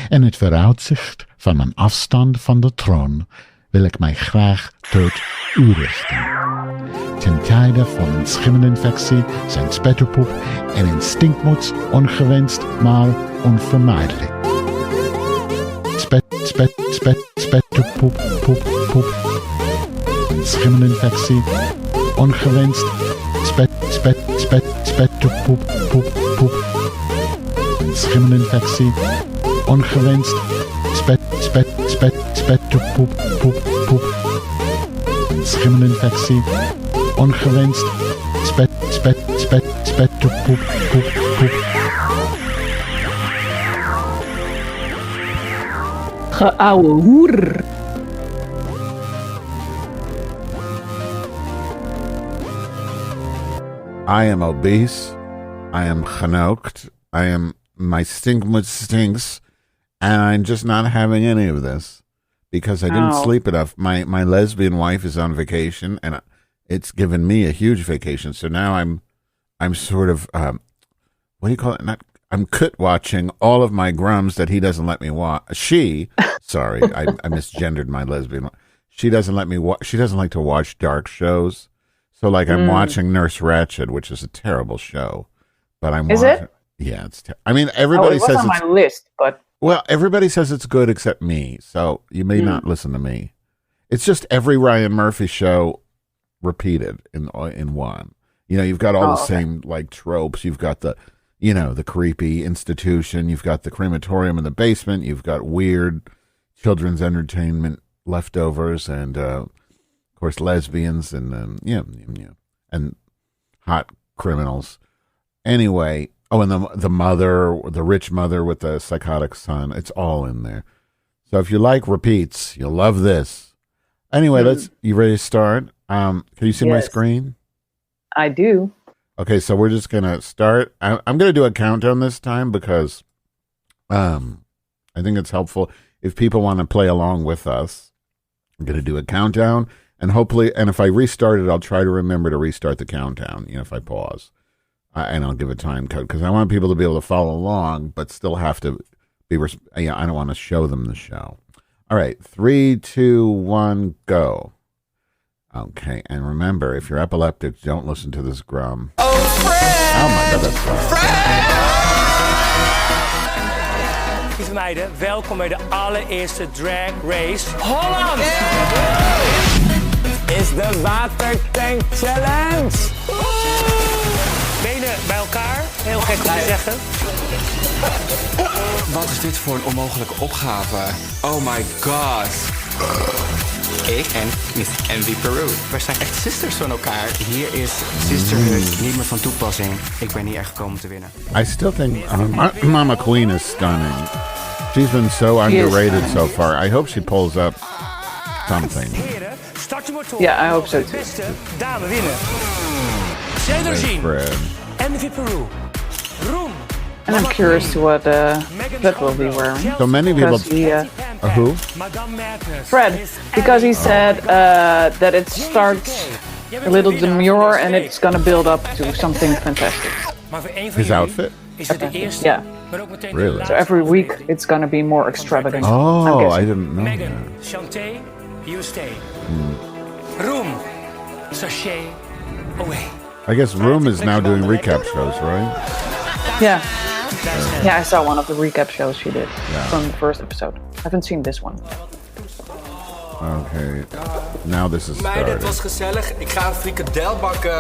In het vooruitzicht van mijn afstand van de troon wil ik mij graag tot u richten. Ten tijde van een schimmelinfectie zijn spetterpoep en een stinkmuts ongewenst, maar onvermijdelijk. Spetterpoep, poep. Een schimmelinfectie, ongewenst, spetterpoep, poep. Een schimmelinfectie, ongewenst, spetterpoep, poep. Een schimmelinfectie, ongewenst, spetterpoep, poep. GeOverWhoer. I am obese. I am genookt. My stinkmuts stinks. And I'm just not having any of this. Because I didn't sleep enough. My lesbian wife is on vacation. And it's given me a huge vacation. So now I'm sort of, what do you call it? I'm cut watching all of my grums that he doesn't let me watch. Sorry, I misgendered my lesbian. She doesn't let me watch. She doesn't like to watch dark shows. So like I'm watching Nurse Ratched, which is a terrible show. But I'm watching. Is it? Yeah, it's. I mean, everybody says on it's my list, but everybody says it's good except me. So you may not listen to me. It's just every Ryan Murphy show repeated in one. You know, you've got all the same like tropes. You've got the creepy institution. You've got the crematorium in the basement. You've got weird children's entertainment leftovers, and of course lesbians, and and hot criminals. Anyway, and the rich mother with the psychotic son. It's all in there. So if you like repeats, you'll love this. Anyway, you ready to start? Can you see my screen? I do. Okay, so we're just going to start. I'm going to do a countdown this time because I think it's helpful if people want to play along with us. I'm going to do a countdown, and hopefully, and if I restart it, I'll try to remember to restart the countdown, if I pause. And I'll give a time code because I want people to be able to follow along, but still have to be, I don't want to show them the show. All right, 3, 2, 1, go. Okay, and remember, if you're epileptic, don't listen to this grum. Oh, Fred! Oh my God, that's Fred! Lieve meiden, welkom bij de allereerste Drag Race Holland! Is de Watertank Challenge! Benen bij elkaar, heel gek om te zeggen. Wat is dit voor een onmogelijke opgave? Oh my god. Ik en Miss Envy Peru. We zijn echt sisters van elkaar. Hier is sisterhood niet meer van toepassing. Ik ben hier echt gekomen om te winnen. I still think Mama Queen is stunning. She's been so underrated so far. I hope she pulls up something. Yeah, I hope so too. Dame winnen. Zender zien. Envy Peru. Roem. And I'm curious to what Fred will be wearing. So many people. Who? Fred, because he said that it starts a little demure and it's gonna build up to something fantastic. His outfit? Yeah. Really? So every week it's gonna be more extravagant. Oh, I didn't know Megan, that. Shantae, you stay. Room, sachet, away. I guess Room is now doing recap shows, right? Yeah. Yeah, I saw one of the recap shows she did from the first episode. I haven't seen this one. Okay, now this is started. Meiden, het was gezellig. Ik ga een frikadel bakken.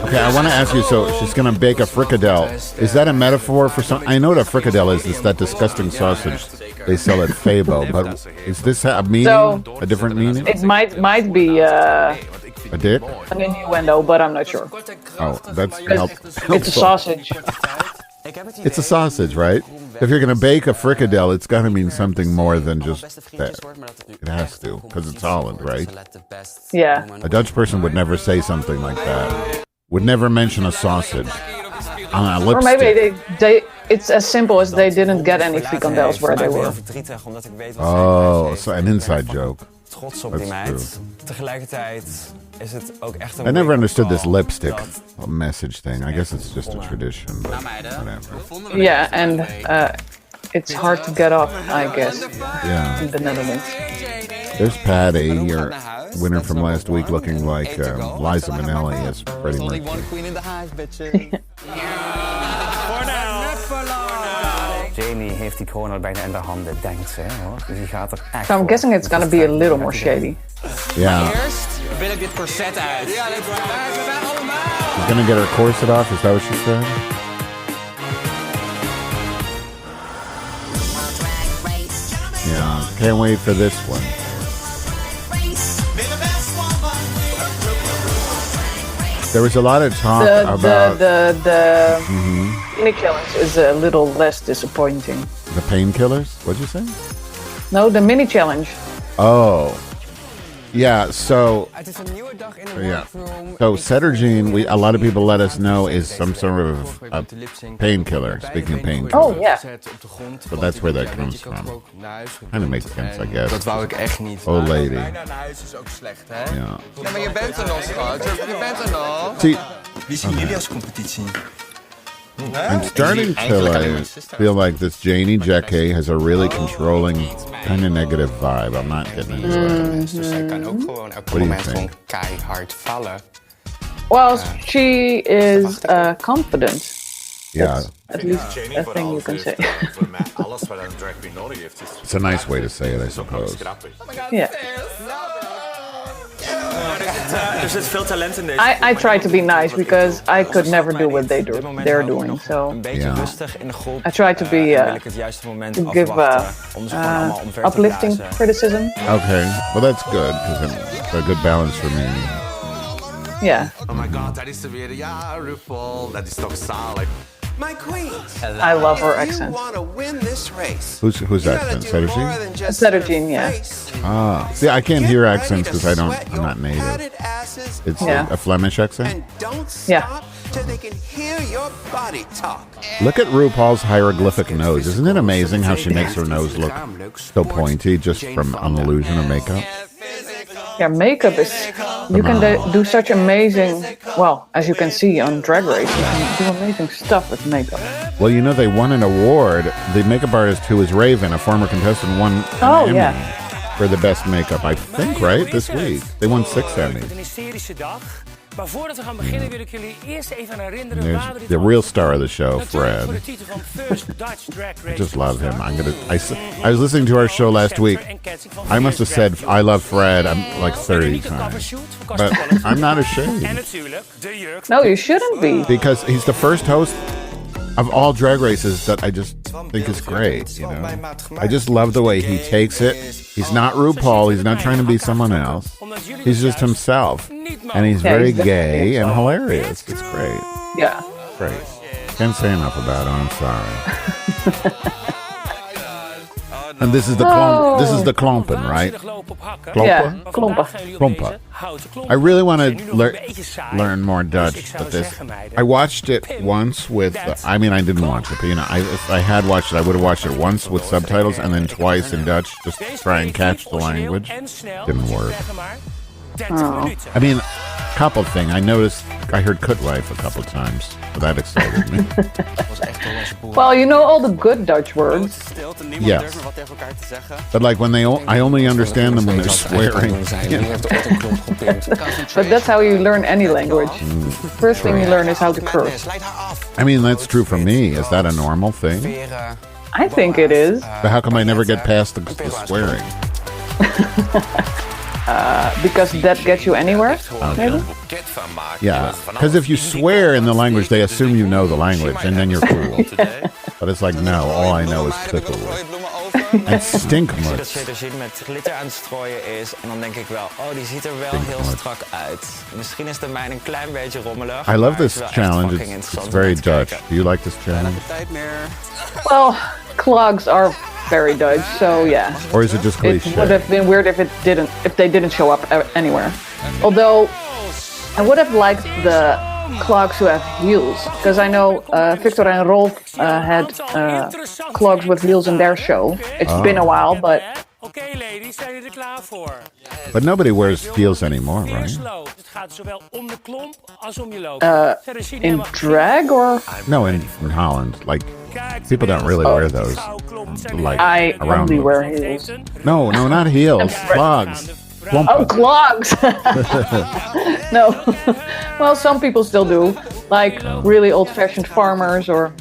Okay, I want to ask you, so she's going to bake a fricadelle. Is that a metaphor for something? I know what a fricadelle is. It's that disgusting sausage they sell at Fabo. But is this a meaning? A different meaning? It might be a dick? an innuendo, but I'm not sure. Oh, that's helpful. It's a sausage. It's a sausage, right? If you're going to bake a fricadelle, it's got to mean something more than just that. It has to, because it's Holland, right? Yeah. A Dutch person would never say something like that. Would never mention a sausage on a lipstick. Or maybe it's as simple as they didn't get any frikandels where they were. Oh, so an inside joke. Trots op die meid. Tegelijkertijd is het ook echt een. I never understood this lipstick message thing. I guess it's just a tradition. But whatever. Yeah, and it's hard to get up, I guess, Yeah. in the Netherlands. There's Patty, your winner from last week, looking like Liza Minnelli as Freddie Mercury. queen in the house, bitches. Jamie heeft die corona bijna in de handen, denkt ze. Hoor. Dus die gaat er echt So I'm guessing it's gonna be a little more shady. Yeah. Eerst wil ik dit corset uit. Ja, dat is allemaal. She's gonna get her corset off, is that what she said? Yeah, can't wait for this one. There was a lot of talk about The mini challenge is a little less disappointing. the painkillers. What'd you say? No, the mini challenge. Oh, yeah. So Het is een nieuwe dag in de yeah. workroom. So Cettergine, a lot of people let us know, is some sort of a painkiller. Speaking of painkillers, Oh, yeah. but that's where that comes from. Kind of makes sense, I guess. Dat wou ik echt niet. Oh, lady. Bijna naar huis is ook slecht, hè? Yeah. Ja, maar je bent er nog, schat. Je bent er nog. See, Wie zien jullie als competitie? I'm starting to feel like this Janie Jacquet has a really controlling, kind of negative vibe. I'm not getting into it. Dus zij kan ook gewoon elk do you moment think? gewoon keihard vallen. Well, she is confident. Yeah, At least a thing you can say. Voor mij alles wat een drag queen nodig heeft is it's a nice way to say it, I suppose. grappig. Yeah. Er zit veel talent in deze. I try to be nice because I could never do what they're doing. So Een beetje Ja. rustig in de groep. I try to be En wil ik het juiste moment to give afwachten om ze gewoon allemaal omver te uplifting blazen. criticism. Okay, well that's good because it's a good balance for me. Yeah. Oh my god, dat is er weer. Ja, RuPaul, dat is toch zalig. My queens, I love her if you accent. want to win this race, Who's you that? gotta do Cettergine? more than just Cettergine, their yeah. face. Ah, see, I can't Get hear ready accents to because sweat I'm your not native. padded asses It's Yeah. a Flemish accent. and don't stop Yeah. till they can hear your body talk. Look at RuPaul's hieroglyphic nose. Isn't it amazing how she makes her nose look so pointy just from an illusion of makeup? Yeah, makeup is. You can do such amazing. Well, as you can see on Drag Race, you can do amazing stuff with makeup. Well, you know, they won an award. The makeup artist who is Raven, a former contestant, won an Emmy yeah. for the best makeup, I think, right? This week. They won 6 Emmys. Een hysterische dag. Maar voordat we gaan beginnen wil ik jullie eerst even herinneren There's waar we dit the over real star of the show, Natuurlijk voor de Fred. titel van First Dutch Drag Race. I just love him. I was listening to our show last week. I must have said I love Fred like 30 times. But I'm not En ashamed natuurlijk de jurk. No, you shouldn't be. because he's the first host of all drag races that I just think is great, you know. I just love the way he takes it. He's not RuPaul, he's not trying to be someone else. He's just himself. And he's Yeah, very he's gay and hilarious. It's great. Yeah. Great. Can't say enough about him, I'm sorry. And this is the klompen, right? Yeah, Klompen? klompen. Klompen. I really want to learn more Dutch, but I watched it once with. I mean, I didn't watch it, but you know, if I had watched it, I would have watched it once with subtitles and then twice in Dutch, just to try and catch the language. Didn't work. I mean, couple thing. I noticed. I heard Kutwijf a couple times, so that excited me. Well, you know all the good Dutch words. Stilte, niemand Yes. durft meer wat tegen elkaar te zeggen. But like when I only understand them when they're swearing. But that's how you learn any language. First thing you learn is how to curse. Sluit haar af. I mean, that's true for me. Is that a normal thing? Veren. I think it is. But how come I never get past the swearing? Because that gets you anywhere, maybe? Yeah, because if you swear in the language, they assume you know the language, and then you're cool. But it's like, no, all I know is kuttel Gooi bloemen over. and Dat stinkmuts. Cettergine met glitter aan het strooien is. En dan denk ik wel, oh, die ziet er wel heel strak uit. Misschien is de mijne een klein beetje rommelig. I love maar het this is wel echt challenge. fucking It's interessant om very naar te Dutch. kijken. Do you like this challenge? Tijd meer. Well, clogs are very Dutch, so yeah. Or is it just It would cliche? have been weird if they didn't show up anywhere. Although I would have liked the clogs who have heels, because I know Victor and Rolf had clogs with heels in their show. It's been a while, but Oké, ladies, zijn jullie er klaar voor? But nobody wears heels anymore, right? Slow. Het gaat zowel om de klomp als om je loop. in drag or No, in Holland, like People don't really wear those. Like I around only the- wear heels. No, not heels. Clogs. Oh, clogs! No. Well, some people still do. Like really old-fashioned farmers, or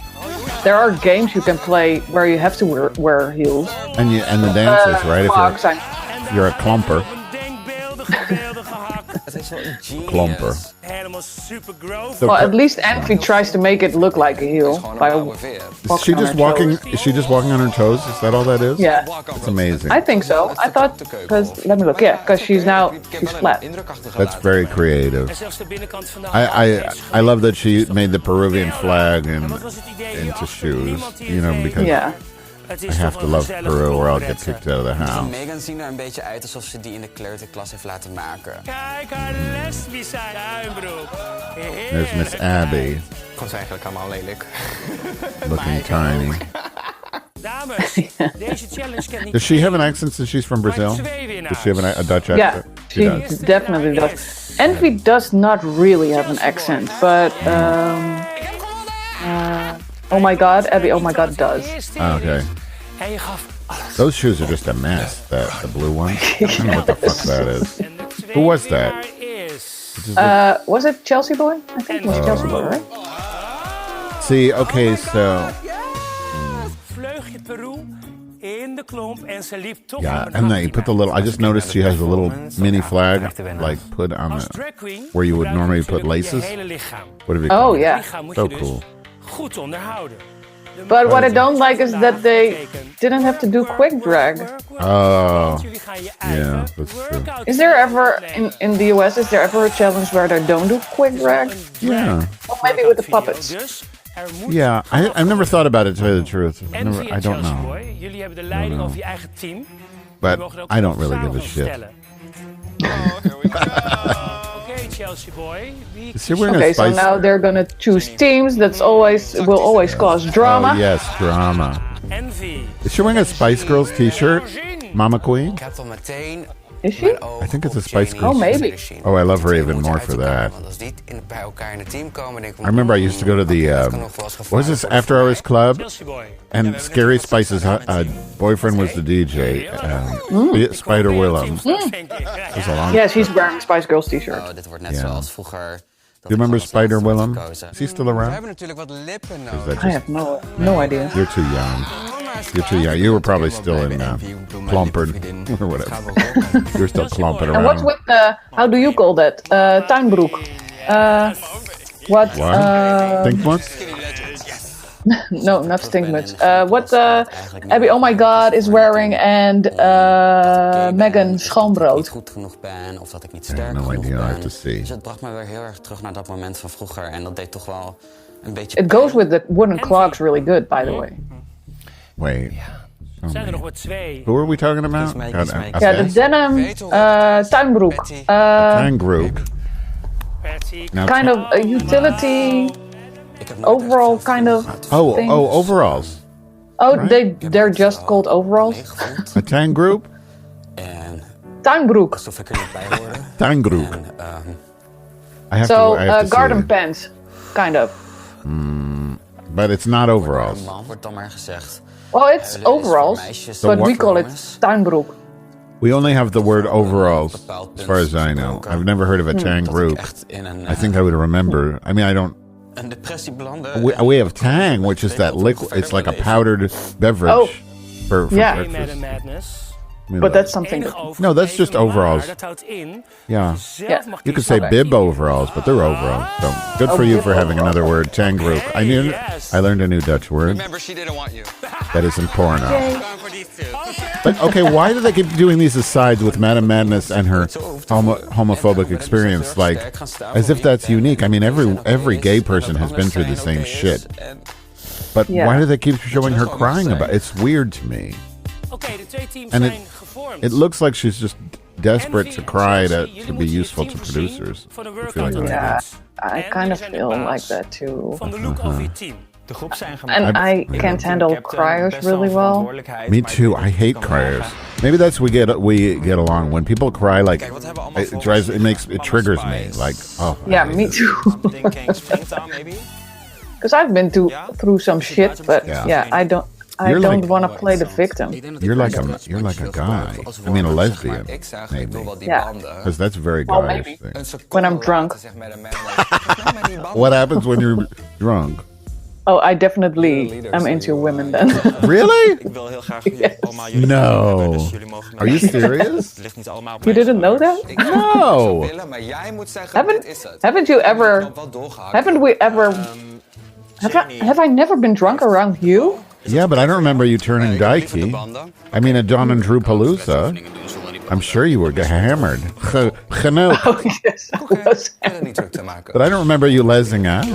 there are games you can play where you have to wear heels. And the dances, right? Clogs, If you're a klomper. Klomper. Helemaal super groot. Well, at least Envy tries to make it look like a heel by Is she just walking? Is she just walking on her toes? Is that all that is? Yeah, It's amazing. I think so. I thought because let me look. Yeah, because she's flat. That's very creative. En zelfs de binnenkant van de I love that she made the Peruvian flag into shoes. You know, because I have to love Peru or I'll get kicked out of the house. Megan zien er een beetje uit alsof ze die in de kleuterklas heeft laten maken. Kijk haar lesbische duimbroek. There's Miss Abby, Ik vond ze eigenlijk allemaal lelijk. looking tiny. Dames, deze challenge kent niet. Does she have an accent since she's from Brazil? Does she have a Dutch accent? Yeah, she definitely does. Envy does not really have an accent, but oh my god, Abby, oh my god, does. Oh, okay. En je gaf Those shoes are just a mess. The blue ones. I don't know what the fuck that is. Who was that? Was it Chelsea Boy? I think it was Chelsea Boy, right? See, okay, so vleugje Peru in de klomp en ze liep toch yeah, and then you put the little. I just noticed she has a little mini flag, like put on the where you would normally put laces. What have you? Oh yeah. So cool. Goed onderhouden. But what I don't like is that they didn't have to do quick drag. Oh, yeah, that's true. Is there ever in the US? Is there ever a challenge where they don't do quick drag? Yeah. Or maybe with the puppets. Yeah, I've never thought about it, to tell you the truth. I don't know. Jullie hebben de leiding over je eigen team. But I don't really give a shit. Okay, Chelsea boy. Is she wearing Okay, a so spice? now they're gonna choose teams. Will always cause drama. Oh, yes, drama. Envy. Is she wearing a Spice Girls t-shirt? Mama Queen? Ik heb al meteen Is she? I think it's a Spice Girls. Oh, maybe. Oh, I love her even more for that. Want als die bij elkaar in het team komen, denk ik... I remember I used to go to the, what was this, After Hours Club? Chelsea boy. And Scary Spice's boyfriend was the DJ, Spider Willems. It was a long Yeah, she's wearing a Spice Girls t-shirt. Oh, dit wordt net zoals vroeger. Do you remember Spider Willem? Is he still We around? hebben natuurlijk wat lippen Is nodig. that I just, have no idea. you're too young. You're too young. You were probably still in Klompered or whatever. You're still clomping And what's around. with how do you call that? Tuinbroek. What? Stinkmuts? No, not stinkmuts. What Abby, oh my god, is wearing and Megan Niet schoonbrood. goed genoeg ben of dat ik niet I sterk have no genoeg idea. I have ben. to see. Dus het bracht me weer heel erg terug naar dat moment van vroeger. En dat deed toch wel een beetje... It goes with the wooden clogs really good, by the way. Wait. Zijn er nog maar twee. Who are we talking about? Make God, it, make Yeah, the denim tuinbroek. Tangrook. Patty. Now, Kind of a utility, overall kind of thing. overalls. Oh, right? they're just called overalls. A Tangroup? En Tuinbroek. alsof ik er niet bij hoorde. Tangroup. En I have So to see garden it. pants, kind of. But it's not overalls. man wordt dan maar gezegd. Well, it's overalls, meisjes. but we what- call it tuinbroek. We only have the word overalls, as far as I know. I've never heard of a Dat ik Tangroup. echt in een, I think I would remember. I mean, I don't. een depressie belandde. We have Tang, which is that liquid. It's like a powdered beverage. Oh. For Yeah. Hey, breakfast. Madam Madness. I mean, But that's something. No, that's just overalls. Dat houdt in. yeah. Zelf mag You could kiezen. say bib overalls, but they're overalls. So good for you for having another word, Tangroup. I learned a new Dutch word. Remember, she didn't want you. That isn't porno. Going for these two. But okay, why do they keep doing these asides with Madame Madness and her homophobic experience? Like, as if that's unique. I mean, every gay person has been through the same shit. But why do they keep showing her crying about it? It's weird to me. Oké, de twee teams And zijn it- gevormd. It looks like she's just desperate to cry to be useful to producers. Van de I feel like workout Yeah, that. I kind of feel like that too. Van de look over je team. De groep zijn gemaakt. And I can't handle criers really well. Me too. I hate criers. Maybe that's we get along. When people cry, like Kijk, wat hebben we allemaal it volgens triggers me. Like, oh Yeah, me too. Thinking springtime, maybe? Because I've been through some shit, but I don't want to play the victim. You're like a guy. I mean, a lesbian, maybe. Yeah. Because that's a very guyish thing. When I'm drunk. What happens when you're drunk? Oh, I definitely am into women then. Really? Yes. No. Are you serious? You didn't know that? No. Haven't you ever? Haven't we ever? Have I never been drunk around you? Yeah, but I don't remember you turning dykey. I mean, at Dawn and Drew Palooza, I'm sure you were hammered. Genoeg. Oh, yes, I was. But I don't remember you lesing out.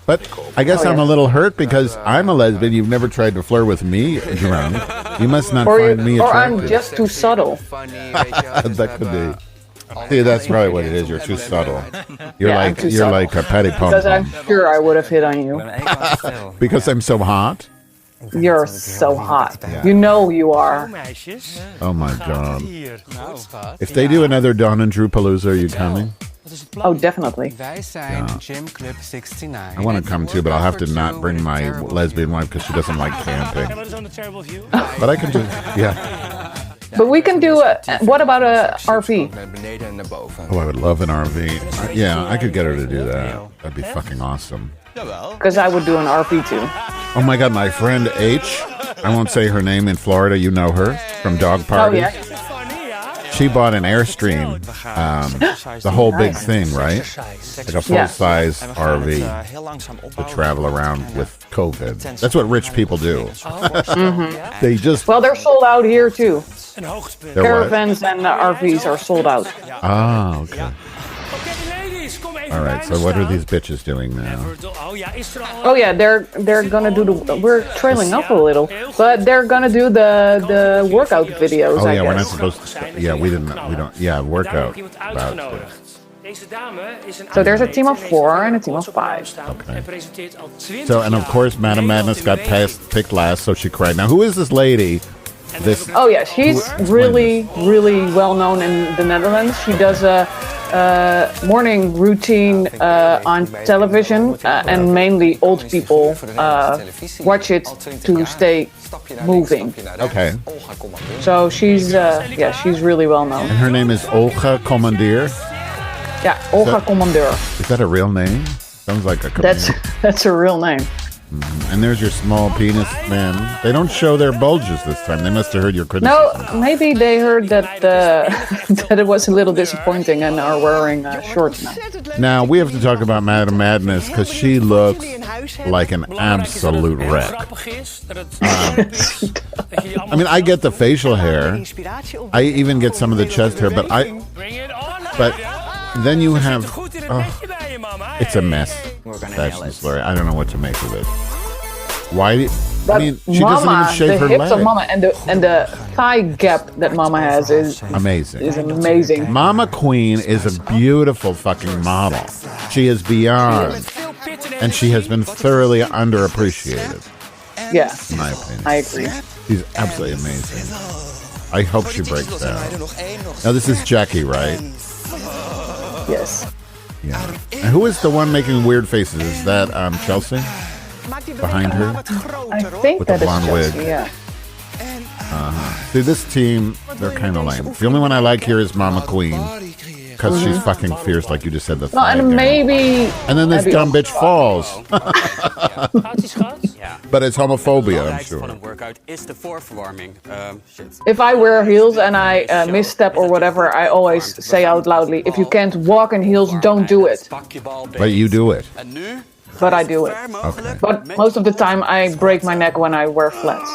But I guess I'm a little hurt because I'm a lesbian. You've never tried to flirt with me drunk. You must not find me or attractive. I'm just too subtle. That could be. See, that's probably what it is. You're too subtle. You're like a petty pom. Because I'm sure I would have hit on you. Because I'm so hot. You're so hot. Yeah. You know you are. Oh my God. If they do another Dawn and Drew Palooza, are you coming? Oh, definitely. Wij zijn Gym Club 69. I want to come too, but I'll have to not bring my lesbian wife because she doesn't like camping. But I can do, But we can do what about a RV? Oh, I would love an RV. Yeah, I could get her to do that. That'd be fucking awesome. Because I would do an RV too. Oh my God, my friend H, I won't say her name, in Florida, you know her, from Dog Party. Oh, yeah. She bought an Airstream, the whole big thing, right? Like a full-size RV to travel around with COVID. That's what rich people do. They just... Well, they're sold out here too. They're Caravans and RVs are sold out. Ah, okay. All right, so what are these bitches doing now? Oh yeah, they're gonna do the. We're trailing up a little, but they're gonna do the workout videos. Oh yeah, I we're not guess. supposed to. Yeah, we don't. Yeah, workout. So there's a team of 4 and a team of 5. Okay. So and of course, Madam Madness got picked last, so she cried. Now, who is this lady? Oh yeah, she's really well known in the Netherlands. She does a morning routine on television, and mainly old people watch it to stay moving. Okay. So she's really well known. And her name is Olga Commandeer. Yeah, Olga Commander. Is that a real name? Sounds like a. That's her real name. And there's your small penis men. They don't show their bulges this time. They must have heard your criticism. No, maybe they heard that that it was a little disappointing and are wearing shorts now. Now, we have to talk about Madam Madness because she looks like an absolute wreck. I mean, I get the facial hair. I even get some of the chest hair, but then you have... it's a mess. Fashion story. I don't know what to make of it. Why? I mean, she doesn't even shave her hips leg. of Mama and the thigh gap that Mama has is amazing. Is amazing. Mama Queen is a beautiful fucking model. She is beyond, and she has been thoroughly underappreciated. Yeah, in my opinion, I agree. She's absolutely amazing. I hope she breaks down. Now this is Jackie, right? Yes. Yeah. And who is the one making weird faces? Is that Chelsea? Behind her? I think with that the is blonde Chelsea, wig. yeah. See, this team, they're kind of lame. The only one I like here is Mama Queen. Because she's fucking fierce, like you just said. No, and maybe... And then this dumb bitch falls. But it's homophobia, I'm sure. If I wear heels and I misstep or whatever, I always say out loudly, if you can't walk in heels, don't do it. But you do it. But I do it. Okay. But most of the time, I break my neck when I wear flats.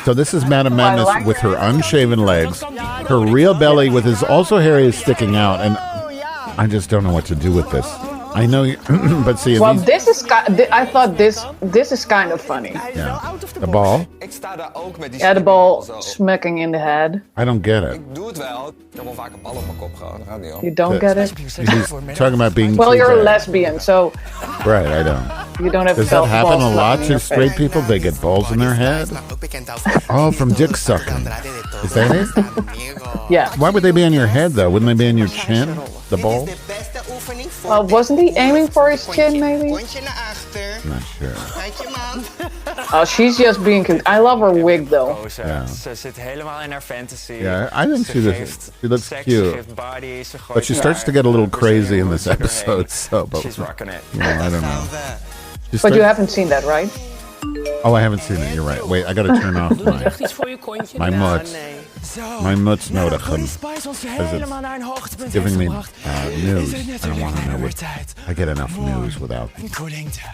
So this is Madam Madness with her unshaven legs. Her real belly with his also hairy is sticking out. And I just don't know what to do with this. I know, but see... Well, this is... I thought this is kind of funny. Yeah. The ball? Yeah, the ball smacking in the head. I don't get it. You don't get it? He's talking about being... Well, you're a lesbian, so... Right, I don't. You don't have... Does that happen a lot to to straight people? They get balls in their head? Oh, from dick sucking. Is that it? Yeah. Why would they be on your head, though? Wouldn't they be on your chin? The ball? Well, wasn't he aiming for his chin, maybe? I'm not sure. Oh, she's just being cute. I love her wig though. Yeah. Ze zit helemaal in haar fantasy. Yeah, I think she looks seks, cute. She geeft body, ze gooit But she starts to haar get a little crazy in doerheen, this episode, so... But, She's rocking it. I don't know. But you haven't seen that, right? Oh, I haven't seen it. You're right. Wait, I gotta turn off my muts. My muts nodigen. Because it's giving me news. I don't want to know what... I get enough news without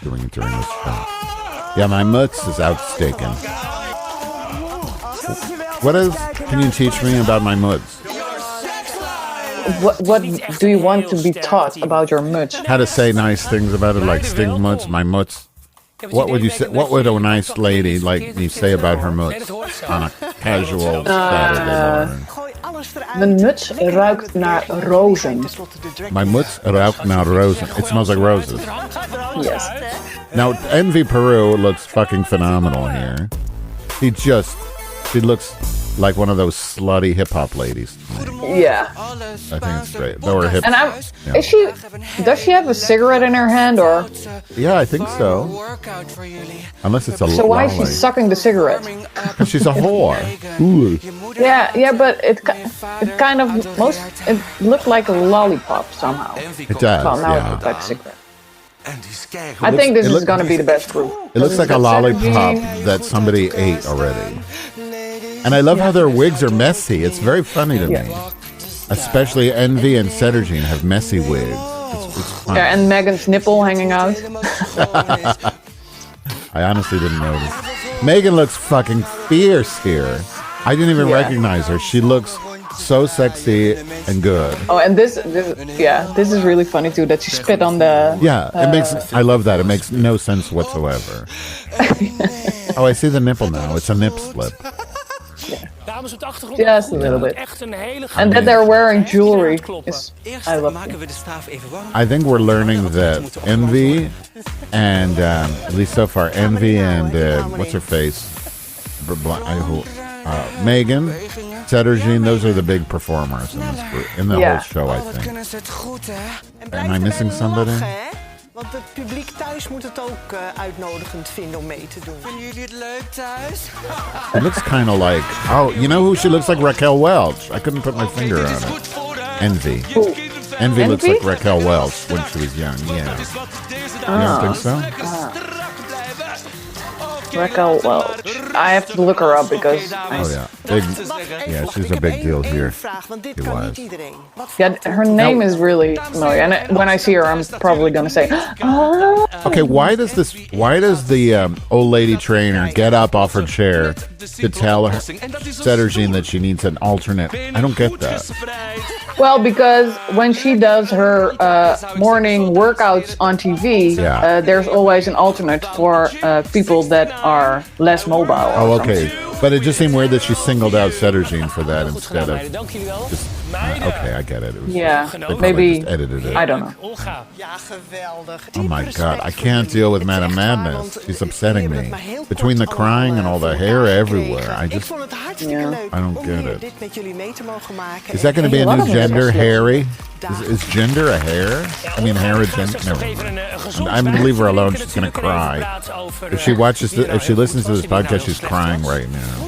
doing it during this show. Yeah, my muts is outstaken. What is... Can you teach me about my muts? What do you want to be taught about your muts? How to say nice things about it, like stink muts, my muts. What would you say? What would a nice lady like me say about her muts on a casual Saturday morning? Mijn muts ruikt naar rozen. My muts ruikt naar rozen. It smells like roses. Yes. Now, Envy Peru looks fucking phenomenal here. She looks like one of those slutty hip hop ladies. Yeah. I think it's great. Though her hips. And does she have a cigarette in her hand or? Yeah, I think so. Unless it's a So why is she sucking the cigarette? Because she's a whore. Ooh. Yeah, but it kind of it looked like a lollipop somehow. It does. Well, now Yeah. it looks like a cigarette. I think this is going to be the best group. It looks like a lollipop that somebody ate already. And I love how their wigs are messy. It's very funny to me. Especially Envy and Cettergene have messy wigs. It's funny. Yeah, and Megan's nipple hanging out. I honestly didn't notice. Megan looks fucking fierce here. I didn't even recognize her. She looks so sexy and good. Oh, and this is really funny too, that she spit on the... Yeah, I love that. It makes no sense whatsoever. Oh, I see the nipple now. It's a nip slip. Just a little bit. And that they're wearing jewelry. I love it. I think we're learning that Envy and, at least so far, Envy and, what's her face? Megan, Cettergene, those are the big performers in this group, in the whole show, I think. Am I missing somebody? Want het publiek thuis moet het ook uitnodigend vinden om mee te doen. Vinden jullie het leuk thuis? It looks kind of like... Oh, you know who she looks like? Raquel Welch. I couldn't put my finger on it. Envy. Envy looks like Raquel Welch when she was young, yeah. You don't think so? Raquel Welch. I have to look her up because... she's a big deal here. She was. Yeah, her name is really familiar. And when I see her, I'm probably going to say... Okay, why does the old lady trainer get up off her chair to tell her Cettergene that she needs an alternate? I don't get that. Well, because when she does her morning workouts on TV, there's always an alternate for people that are less mobile. Oh, okay. But it just seemed weird that she singled out Cettergene for that instead of just... okay, I get it. Maybe... Just edited it. I don't know. Oh my God, I can't deal with Madame Madness. She's upsetting me. Between the crying and all the hair everywhere, I don't get it. Is that going to be a new gender, Harry? Is gender a hair? I mean, hair a gender? Never mind. I'm going to leave her alone. She's going to cry. If she listens to this podcast, she's crying right now.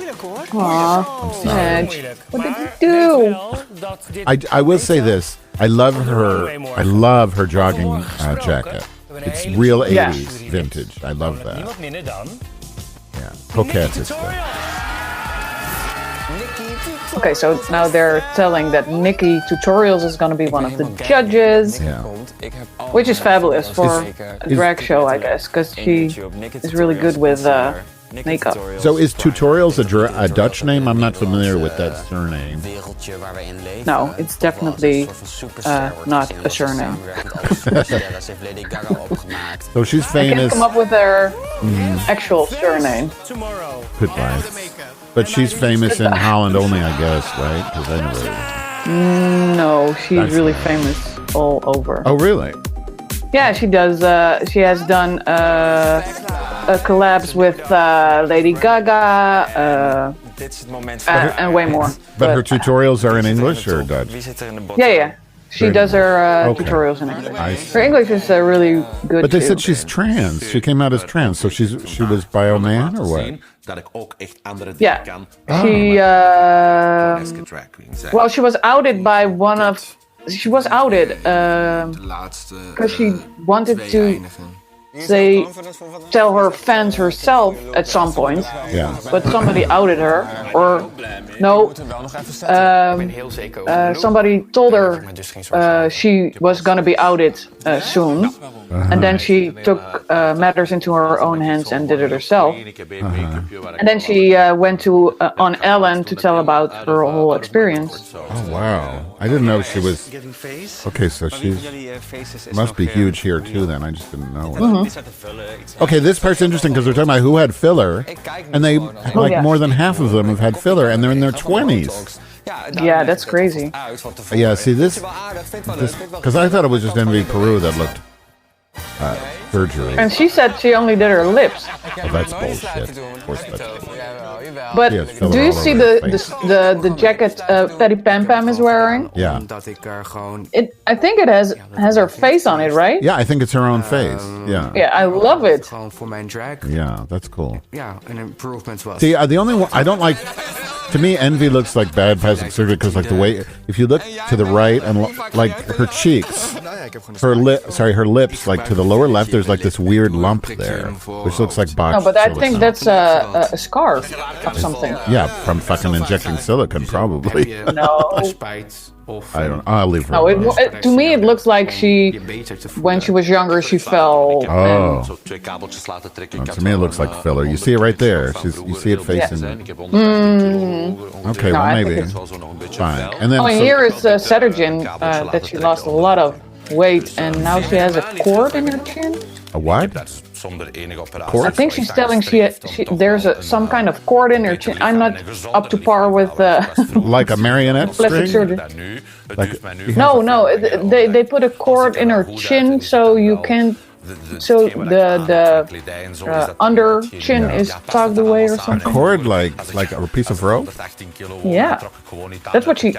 Aww. I'm sorry. What did you do? I will say this. I love her jogging jacket. It's real 80s vintage. I love that. Yeah. Coquette is good. Okay, so now they're telling that Nikki Tutorials is going to be one of the judges, which is fabulous for a drag show, I guess, because she is really good with makeup. So is Tutorials a Dutch name? I'm not familiar with that surname. No, it's definitely not a surname. So she's famous. I can't come up with her actual surname. Goodbye. But she's famous in Holland only, I guess, right? Because I never... No, she's really famous all over. Oh, really? Yeah, she does. She has done collabs with Lady Gaga and way more. But her tutorials are in English or Dutch? Yeah. She does her tutorials in English. Her English is really good. But they too. said she's trans. She came out as trans, so she was by a man or what? Yeah. She well, she was outed by one of. She was outed because she wanted to tell her fans herself at some point. Yeah. But somebody outed her, or no, somebody told her she was gonna be outed soon, and then she took matters into her own hands and did it herself. And then she went to on Ellen to tell about her whole experience. Oh wow! I didn't know she was. Okay, so she must be huge here too. Then I just didn't know. Okay, this part's interesting because we're talking about who had filler, and they more than half of them have had filler, and they're in their 20s. Yeah, that's crazy. Yeah, see this because I thought it was just Envy Peru that looked surgery. And she said she only did her lips. Well, that's bullshit. Of course, that's bullshit. But do you see the jacket Patty Pam Pam is wearing? Yeah. I think it has her face on it, right? Yeah, I think it's her own face. Yeah. Yeah, I love it. Yeah, that's cool. Yeah, an improvement was. See, the only one I don't like. To me, Envy looks like bad plastic surgery because, like, the way if you look to the right and like her cheeks, her lips, like to the lower left, there's like this weird lump there, which looks like botched. No, but I think that's a scar of something. Yeah, from fucking injecting silicone, probably. No. I don't. I'll leave her. No, alone. to me it looks like when she was younger, she fell. Oh. To me, it looks like filler. You see it right there. You see it facing. Okay, well maybe. Fine. And then here is Cettergin that she lost a lot of weight, and now she has a cord in her chin. A what? I think she's telling there's some kind of cord in her chin. I'm not up to par with like a marionette plastic string? surgery. No, they put a cord in her chin so you can't. So the under chin is tugged away or something. A cord like a piece of rope? Yeah, that's what she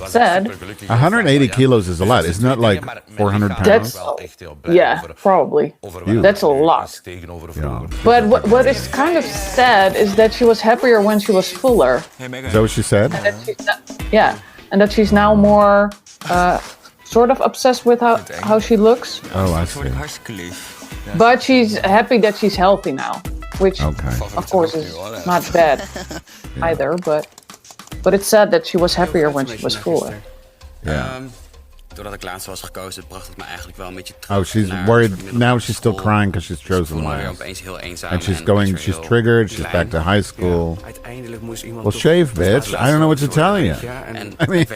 said. 180 kilos is a lot. Isn't that like 400 pounds? Yeah, probably. That's a lot. Yeah. But what is kind of sad is that she was happier when she was fuller. Is that what she said? And that she's now more sort of obsessed with how she looks. Oh, I see. But she's happy that she's healthy now, which of course is not bad either. But it's sad that she was happier when she was fuller. Yeah. Doordat ik laatst was gekozen, bracht het me eigenlijk wel een beetje terug. Oh, she's worried. Now she's still crying because she's chosen last. And she's triggered. She's back to high school. Well, shave, bitch. I don't know what to tell you. I mean,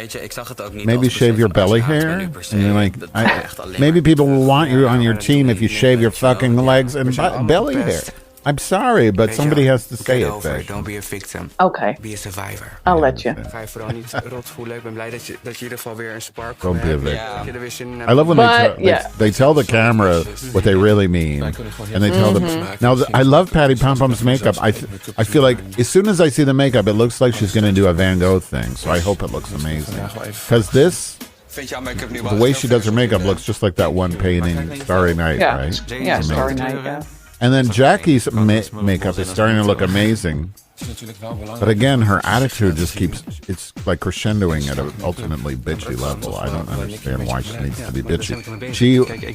maybe shave your belly hair. And you're like, maybe people will want you on your team if you shave your fucking legs and belly hair. I'm sorry, but somebody has to say it. Don't be a victim. Okay. Be a survivor. I'll let you. Ga je vooral niet rot voelen. Ik ben blij dat je in ieder geval weer een spark Don't be a hebt. victim. I love when they tell the camera what they really mean, and they tell them. Now, I love Patty Pom Pom's makeup. I feel like as soon as I see the makeup, it looks like she's going to do a Van Gogh thing. So I hope it looks amazing. Because the way she does her makeup looks just like that one painting, Starry Night, right? Yeah, Starry Night, yeah. And then Jackie's makeup is starting to look amazing. But again, her attitude just it's like crescendoing at an ultimately bitchy level. I don't understand why she needs to be bitchy.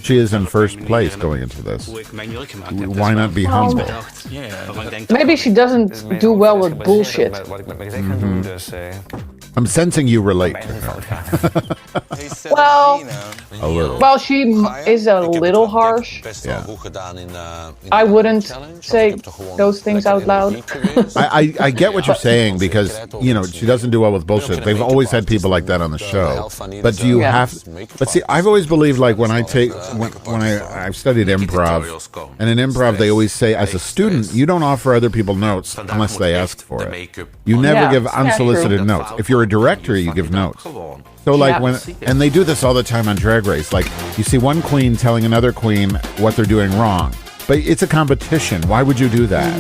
She is in first place going into this. Why not be humble? Maybe she doesn't do well with bullshit. I'm sensing you relate to her. Well, a little. Well, she is a little harsh. Yeah. I wouldn't say those things out loud. I get what you're saying because, she doesn't do well with bullshit. They've always had people like that on the show. But do you have... But see, I've always believed, like, when I've studied improv, and in improv they always say, as a student, you don't offer other people notes unless they ask for it. You never give unsolicited notes. If you're a director, you give notes. So like and they do this all the time on Drag Race. Like you see one queen telling another queen what they're doing wrong. But it's a competition. Why would you do that?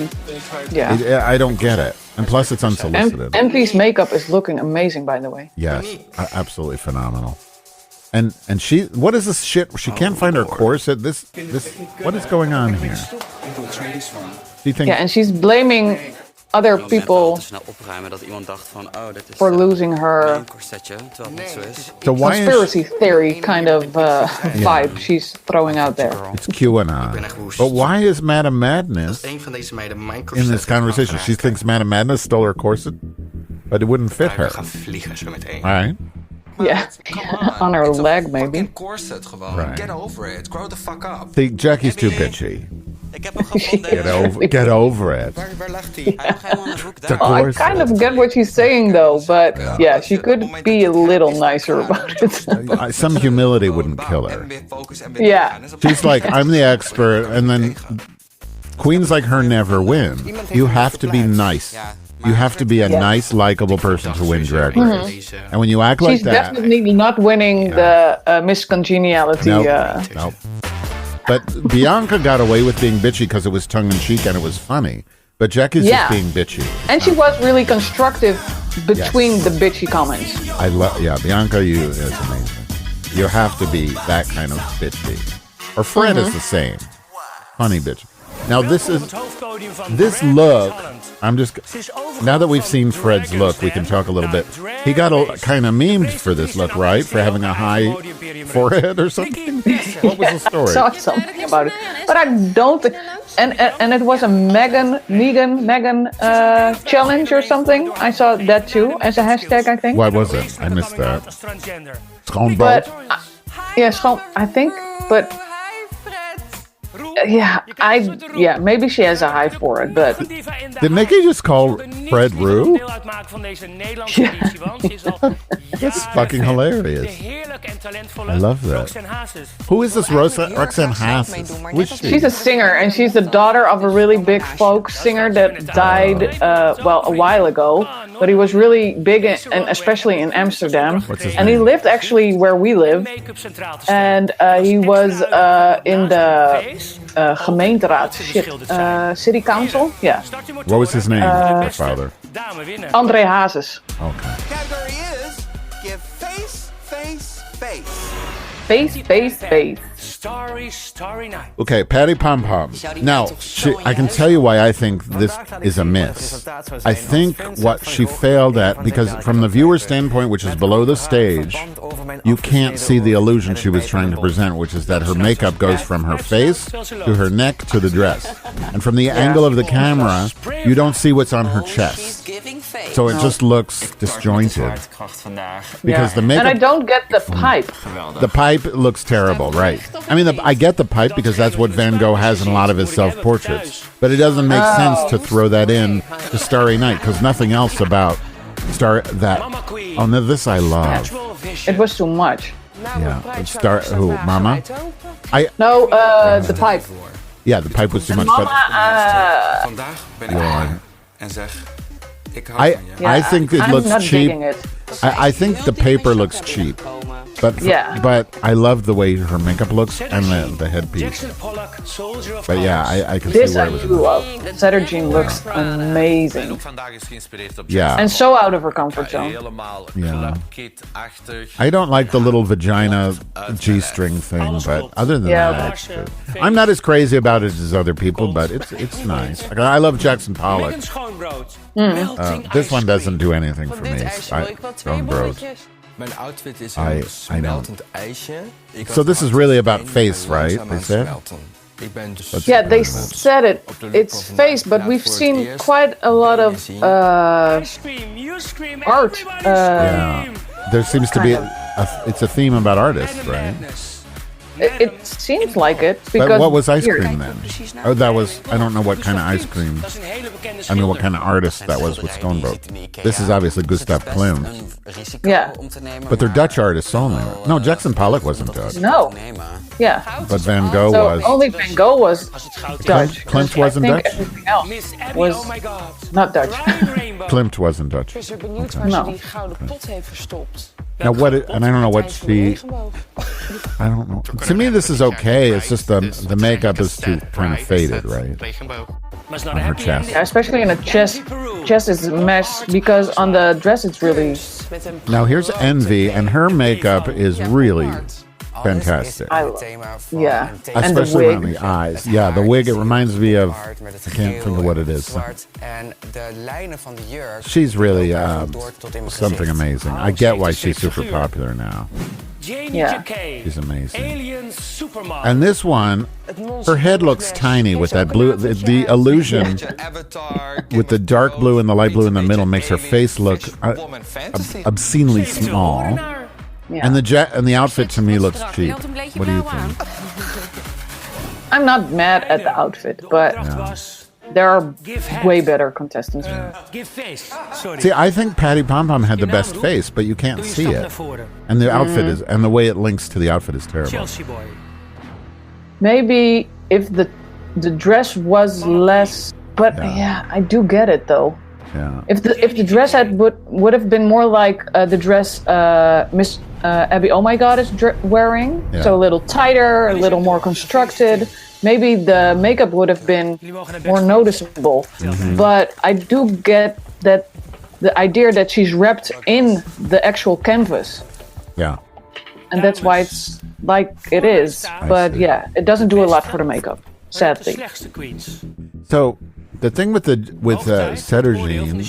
Yeah. I don't get it. And plus it's unsolicited. Envy's makeup is looking amazing, by the way. Yes. Absolutely phenomenal. And she, what is this shit? She can't find her corset. This, what is going on here? Do you think? Yeah, and she's blaming other people for losing her So why conspiracy theory kind of vibe she's throwing out there. It's QAnon. But why is Madame Madness in this conversation? She thinks Madame Madness stole her corset, but it wouldn't fit her. All right. Yeah, on her leg maybe. Right. Get over it. Grow the fuck up. See, Jackie's too bitchy. Get over it. I kind of get what she's saying though, but yeah, she could be a little nicer about it. Some humility wouldn't kill her. Yeah. She's like, I'm the expert, and then queens like her never win. You have to be nice. You have to be a nice, likable person to win Drag Race. And when you act like she's that... She's definitely not winning the Miss Congeniality. Nope. But Bianca got away with being bitchy because it was tongue-in-cheek and it was funny. But Jackie's just being bitchy. And she was really constructive between the bitchy comments. I love... Yeah, Bianca, is amazing. You have to be that kind of bitchy. Or Fred is the same. Funny bitch. Now this look, I'm just, now that we've seen Fred's look, we can talk a little bit. He got kind of memed for this look, right? For having a high forehead or something? What was the story? I saw something about it. But I don't think, and it was a Megan challenge or something. I saw that too as a hashtag, I think. What was it? I missed that. Schoonboot? But, I think, but... maybe she has a high for it, but... Did Nikki just call Fred Rue? That's fucking hilarious. I love that. Who is this Roxanne Haas? Who is she? She's a singer, and she's the daughter of a really big folk singer that died, a while ago. But he was really big, and especially in Amsterdam. What's his and name? he lived actually where we live. And he was in the gemeenteraad, city council. Yeah. What was his name? Her father. André Hazes. Okay. Category is give face, face, face. Face. Starry night. Okay, Patty Pom Pom. Now, I can tell you why I think this is a miss. I think what she failed at, because from the viewer standpoint, which is below the stage, you can't see the illusion she was trying to present, which is that her makeup goes from her face to her neck to the dress. And from the angle of the camera, you don't see what's on her chest. So it just looks disjointed. Because the makeup... And I don't get the pipe. The pipe looks terrible, right? I mean, I get the pipe because that's what Van Gogh has in a lot of his self-portraits. But it doesn't make sense to throw that in to Starry Night because nothing else about Oh, no, this I love. It was too much. Yeah. Who? Mama? No, the pipe. Yeah, the pipe was too much. Mama, I think it looks cheap. It. I think the paper looks cheap. But I love the way her makeup looks and the headpiece. But yeah, I can see where it was. Cetterjean looks amazing. Yeah. And so out of her comfort zone. Yeah. I don't like the little vagina G-string thing, but other than that, it's good. I'm not as crazy about it as other people, but it's nice. Like, I love Jackson Pollock. This one doesn't do anything for me. Stone Bros. I know. So this is really about face, right? They said? Yeah, they said it. It's face, but we've seen quite a lot of art. Yeah. There seems to be it's a theme about artists, right? It seems like it. Because but what was ice cream then? Oh, that was, I don't know what kind of ice cream. I mean, what kind of artist that was with Stoneboat. This is obviously Gustav Klimt. Yeah. But they're Dutch artists only. No, Jackson Pollock wasn't Dutch. No. Yeah. But Van Gogh was. Only Van Gogh was Dutch. Klimt wasn't Dutch? Everything else was not Dutch. Klimt wasn't Dutch. No. Now what? And I don't know what she. I don't know. To me, this is okay. It's just the makeup is too kind of faded, right? On her chest. Yeah, especially in a chest is a mess because on the dress it's really Now here's Envy, and her makeup is really fantastic. Yeah. Especially And the wig. around the eyes. Yeah, the wig, it reminds me of, I can't think of what it is. She's really something amazing. I get why she's super popular now. Yeah. She's amazing. And this one, her head looks tiny with that blue, the illusion with the dark blue and the light blue in the middle makes her face look obscenely small. Yeah. And the outfit to me looks cheap. What do you think? I'm not mad at the outfit, but there are way better contestants. See, I think Patty Pom Pom had the best face, but you can't see it. And the outfit is, and the way it links to the outfit is terrible. Maybe if the dress was less, but yeah, I do get it though. Yeah. If the dress would have been more like the dress Miss Abby Oh My God is wearing, so a little tighter, a little more constructed. Maybe the makeup would have been more noticeable. But I do get that the idea that she's wrapped in the actual canvas. Yeah. And that's why it's like it is. But yeah, it doesn't do a lot for the makeup, sadly. So the thing with Cedergine,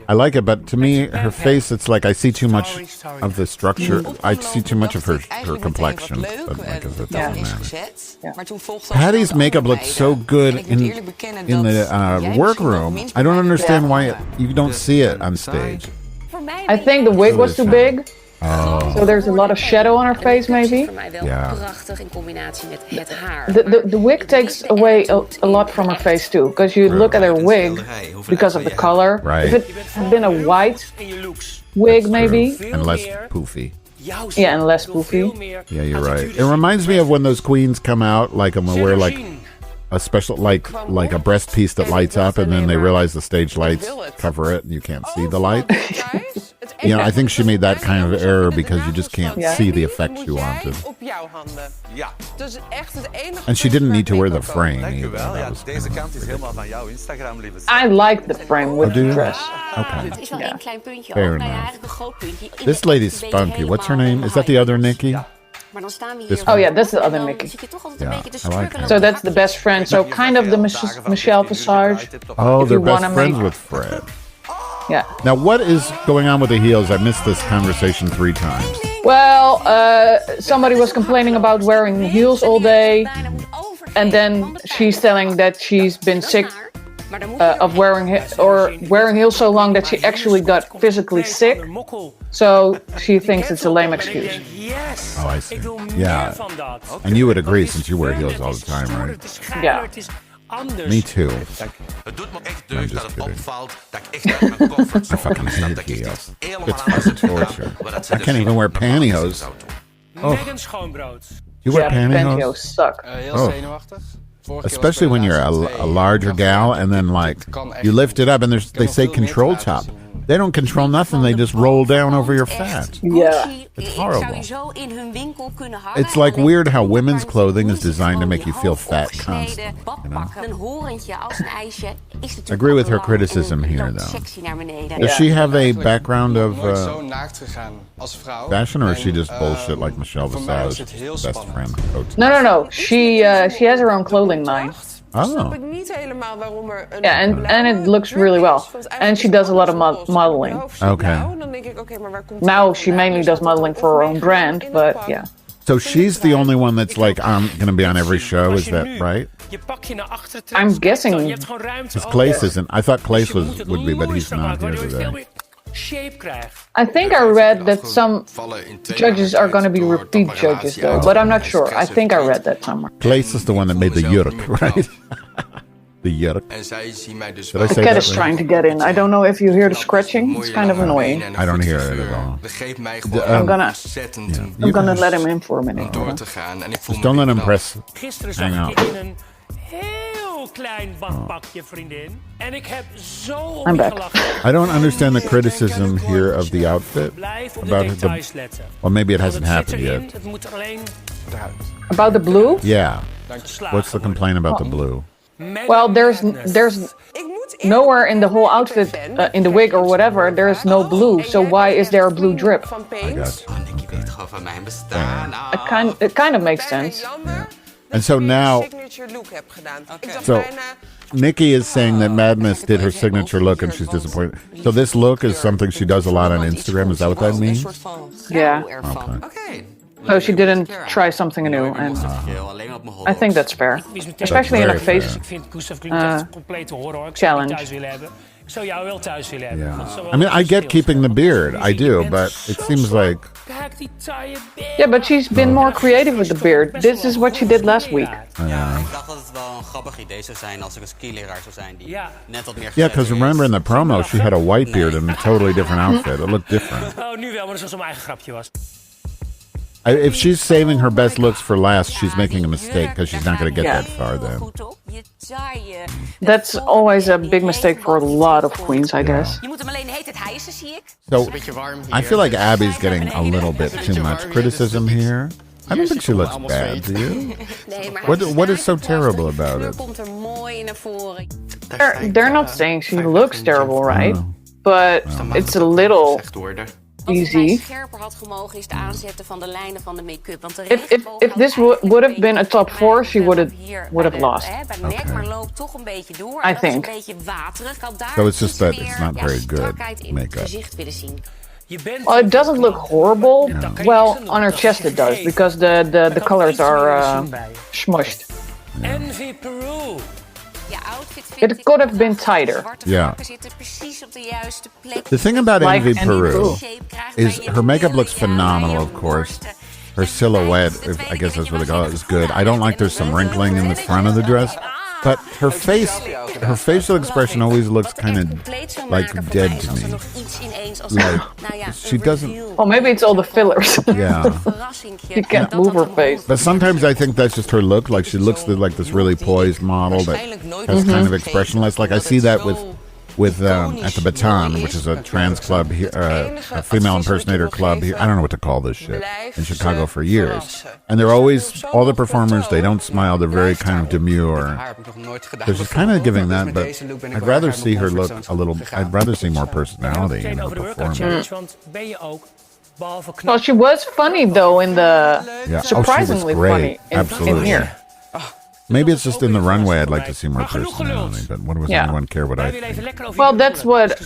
I like it, but to me, her face, it's like I see too much of the structure. I see too much of her complexion. But like, it doesn't matter. Patty's makeup looks so good in the workroom. I don't understand why you don't see it on stage. I think the wig was too big. Oh. So there's a lot of shadow on her face, maybe. Yeah. The wig takes away a lot from her face too, because you look at her wig because of the color. Right. If it had been a white wig, maybe, and less poofy. Yeah, and less poofy. Yeah, you're right. It reminds me of when those queens come out, like I'm gonna wear like a special, like a breast piece that lights up, and then they realize the stage lights cover it, and you can't see the light. You know, I think she made that kind of error because you just can't see the effect she wanted. And she didn't need to wear the frame either. I like the frame with the dress. Okay. Fair enough. This lady's spunky. What's her name? Is that the other Nikki? Oh yeah, that's the other Nikki. Yeah, I like her. So that's the best friend. So kind of the Michelle Visage. Oh, they're best friends with Fred. Yeah. Now, what is going on with the heels? I missed this conversation 3 times. Well, somebody was complaining about wearing heels all day, and then she's telling that she's been sick of wearing heels so long that she actually got physically sick. So she thinks it's a lame excuse. Oh, I see. Yeah. And you would agree since you wear heels all the time, right? Yeah. Me too. Het doet me echt I'm deugd just dat het kidding. opvalt dat ik echt uit mijn comfortzone I fucking stap, hate dat ik echt heels. helemaal It's aan fucking de kant torture. waar dat I zij dus can't even wear normaal niet pantyhose. zou doen. Oh. You wear pantyhose? Pantyhose suck. Oh. Especially when you're a larger gal, and then like you lift it up, and they say control top. They don't control nothing. They just roll down over your fat. Yeah. It's horrible. It's like weird how women's clothing is designed to make you feel fat constantly. You know? I agree with her criticism here, though. Does she have a background of fashion, or is she just bullshit like Michelle Visage, best friend? Coach? No. She has her own clothing line. Oh. Yeah, and it looks really well. And she does a lot of modeling. Okay. Now she mainly does modeling for her own brand, but yeah. So she's the only one that's like, I'm going to be on every show, is that right? I'm guessing. Because Claes isn't. I thought Claes would be, but he's not here today. I think I read that some judges are going to be repeat judges, though, but I'm not sure. I think I read that somewhere. Claes is the one that made the jurk, right? The jurk. The cat is trying to get in. I don't know if you hear the scratching. It's kind of annoying. I don't hear it at all. I'm gonna let him in for a minute. Just don't let him press. Hang out. I'm back. I don't understand the criticism here of the outfit. Well, maybe it hasn't happened yet. About the blue? Yeah. What's the complaint about the blue? Well, there's nowhere in the whole outfit, in the wig or whatever, there's no blue. So why is there a blue drip? I got you. It kind of makes sense. Yeah. And so now, so Nikki is saying that Madness did her signature look and she's disappointed. So this look is something she does a lot on Instagram. Is that what that means? Yeah. Okay. So she didn't try something new, and I think that's fair, especially in a face challenge. Yeah. I mean, I get keeping the beard, I do, but it seems like... Yeah, but she's been more creative with the beard. This is what she did last week. Yeah, Yeah, because remember in the promo, she had a white beard and a totally different outfit. It looked different. Oh, nu wel, maar dat was mijn eigen grapje was. If she's saving her best looks for last, she's making a mistake because she's not going to get that far then. That's always a big mistake for a lot of queens, I guess. So, I feel like Abby's getting a little bit too much criticism here. I don't think she looks bad, do you? What is so terrible about it? They're not saying she looks terrible, right? But it's a little easy. If this would have been a top 4, she would have lost. Okay. I think. So it's just that it's not very good makeup. Well, it doesn't look horrible. No. Well, on her chest it does, because the colors are smushed. Envy Peru. It could have been tighter. Yeah. The thing about Envy Peru is her makeup looks phenomenal, of course. Her silhouette, I guess that's what they call it, is good. I don't like there's some wrinkling in the front of the dress. But her facial expression always looks kind of like dead to me. Like, she doesn't... Well, maybe it's all the fillers. Yeah. She can't move her face. But sometimes I think that's just her look. Like, she looks like this really poised model that has kind of expressionless. Like, I see that with at the Baton, which is a trans club here, a female impersonator club here. I don't know what to call this shit, in Chicago for years. And they're always, all the performers, they don't smile. They're very kind of demure. So she's kind of giving that, but I'd rather see her look a little, I'd rather see more personality in her performance. Well, she was funny, though, in the... Surprisingly funny in here. Maybe it's just in the runway I'd like to see more personality, but what does anyone care what I think? Well, that's what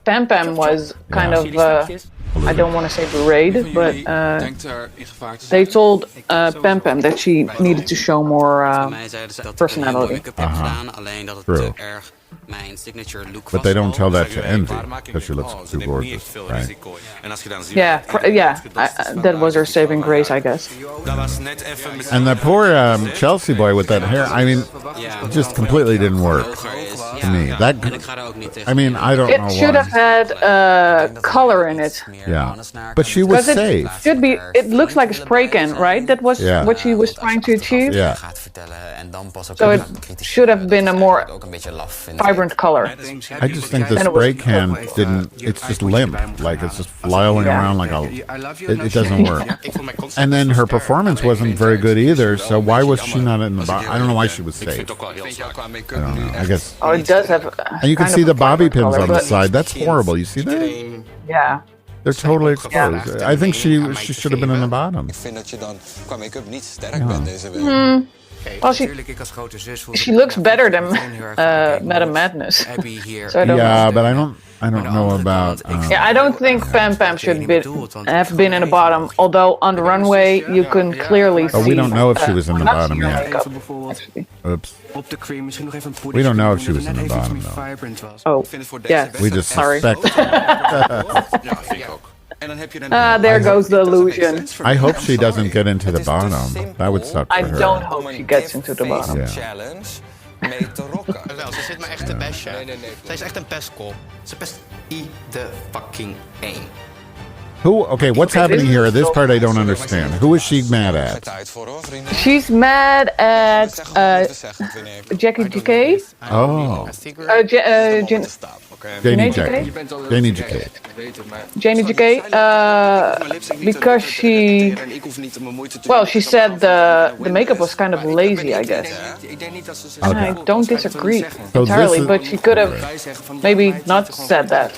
Pam Pam was kind of, I don't want to say berate, but they told Pam Pam that she needed to show more personality. True. But they don't tell that to Envy, because she looks too gorgeous, right? Yeah, that was her saving grace, I guess. And the poor Chelsea boy with that hair, I mean, it just completely didn't work to me. I mean, I don't know why. It should have had color in it. Yeah, but she was safe. It looks like a spray can, right? That was what she was trying to achieve. Yeah. So it should have been a more vibrant color. I just think the spray can didn't, it's just limp, like it's just flailing around like it doesn't work. And then her performance wasn't very good either, so why was she not in the I don't know why she was safe. I don't know, I guess. Oh, it does have and you can see the bobby pins on the side, that's horrible, you see that? Yeah. They're totally exposed. I think she should have been in the bottom. Well, she looks better than Madame Madness. So but I don't know about. I don't think Pam Pam should have been in the bottom. Although on the runway you can clearly see. Oh, we don't know if she was in the bottom yet. Oops. We don't know if she was in the bottom though. Oh, yeah. We just suspect. There goes the illusion. I hope she doesn't get into the bottom. That would suck for her. I don't hope she gets into the bottom. Yeah. Wel, ze zit me echt te bashen. Zij is echt een pestkop. Ze pest ieder fucking één. Okay, what's happening here? This part I don't understand. Who is she mad at? She's mad at Jackie GK. Oh. Janie GK. Because she said the makeup was kind of lazy, I guess. And I don't disagree entirely, but she could have maybe not said that.